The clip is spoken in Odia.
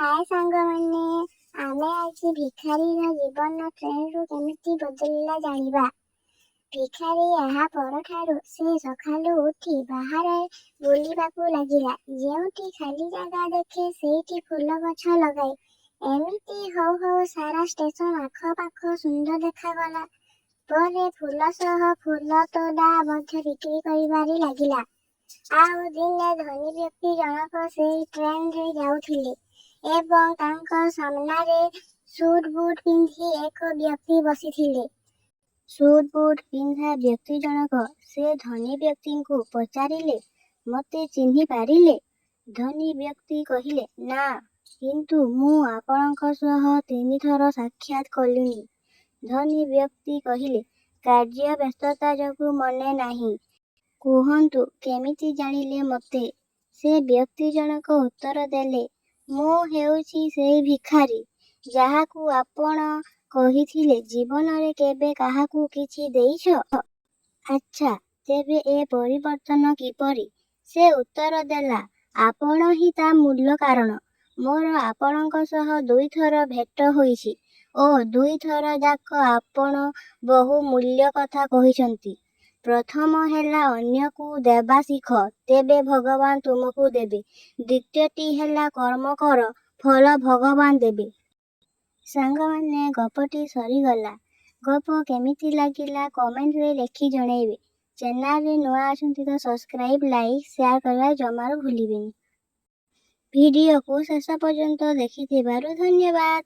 ହାଏ ସାଙ୍ଗମାନେ, ଆମେ ଆଜି ଭିଖାରୀର ଜୀବନ ଟ୍ରେନ୍‌ରୁ କେମିତି ବଦଳିଲା ଜାଣିବା। ଭିଖାରୀ ଏହା ପରଠାରୁ ସେ ସକାଳୁ ଉଠି ବାହାରେ ବୁଲିବାକୁ ଲାଗିଲା। ଯେଉଁଠି ଖାଲି ଜାଗା ଦେଖେ ସେଇଠି ଫୁଲ ଗଛ ଲଗାଏ। ଏମିତି ହଉ ହଉ ସାରା ଷ୍ଟେସନ ଆଖପାଖ ସୁନ୍ଦର ଦେଖାଗଲା। ପରେ ଫୁଲ ସହ ଫୁଲ ତୋଡ଼ା ମଧ୍ୟ ବିକ୍ରି କରିବାରେ ଲାଗିଲା। ଆଉ ଦିନେ ଧନୀ ବ୍ୟକ୍ତି ଜଣକ ସେଇ ଟ୍ରେନ୍‌ରେ ଯାଉଥିଲେ ଏବଂ ତାଙ୍କ ସାମ୍ନାରେ ସୁଟ୍ ବୁଟ୍ ପିନ୍ଧି ଏକ ବ୍ୟକ୍ତି ବସିଥିଲେ। ସୁଟ୍ ବୁଟ୍ ପିନ୍ଧା ବ୍ୟକ୍ତି ଜଣକ ସେ ଧନୀ ବ୍ୟକ୍ତିଙ୍କୁ ପଚାରିଲେ, "ମୋତେ ଚିହ୍ନି ପାରିଲେ?" ଧନୀ ବ୍ୟକ୍ତି କହିଲେ, "ନା, କିନ୍ତୁ ମୁଁ ଆପଣଙ୍କ ସହ 3 ଥର ସାକ୍ଷାତ କଲିଣି।" ଧନୀ ବ୍ୟକ୍ତି କହିଲେ, "କାର୍ଯ୍ୟ ବ୍ୟସ୍ତତା ଯୋଗୁଁ ମନେ ନାହିଁ। କୁହନ୍ତୁ, କେମିତି ଜାଣିଲେ ମୋତେ?" ସେ ବ୍ୟକ୍ତି ଜଣକ ଉତ୍ତର ଦେଲେ, "ମୁଁ ହେଉଛି ସେଇ ଭିଖାରୀ, ଯାହାକୁ ଆପଣ କହିଥିଲେ ଜୀବନରେ କେବେ କାହାକୁ କିଛି ଦେଇଛ?" "ଆଚ୍ଛା, ତେବେ ଏ ପରିବର୍ତ୍ତନ କିପରି?" ସେ ଉତ୍ତର ଦେଲା, "ଆପଣ ହିଁ ତା ମୂଳ କାରଣ। ମୋର ଆପଣଙ୍କ ସହ 2 ଥର ଭେଟ ହୋଇଛି ଓ 2 ଥର ଯାକ ଆପଣ ବହୁ ମୂଲ୍ୟ କଥା କହିଛନ୍ତି। ପ୍ରଥମ ହେଲା ଅନ୍ୟକୁ ଦେବା ଶିଖ, ତେବେ ଭଗବାନ ତୁମକୁ ଦେବେ। ଦ୍ୱିତୀୟଟି ହେଲା କର୍ମ କର, ଫଳ ଭଗବାନ ଦେବେ।" ସାଙ୍ଗମାନେ, ଗପଟି ସରିଗଲା। ଗପ କେମିତି ଲାଗିଲା କମେଣ୍ଟରେ ଲେଖି ଜଣାଇବେ। ଚ୍ୟାନେଲରେ ନୂଆ ଅଛନ୍ତି ତ ସବସ୍କ୍ରାଇବ୍, ଲାଇକ୍, ସେୟାର କରିବା ଜମାରୁ ଭୁଲିବେନି। ଭିଡ଼ିଓକୁ ଶେଷ ପର୍ଯ୍ୟନ୍ତ ଦେଖିଥିବାରୁ ଧନ୍ୟବାଦ।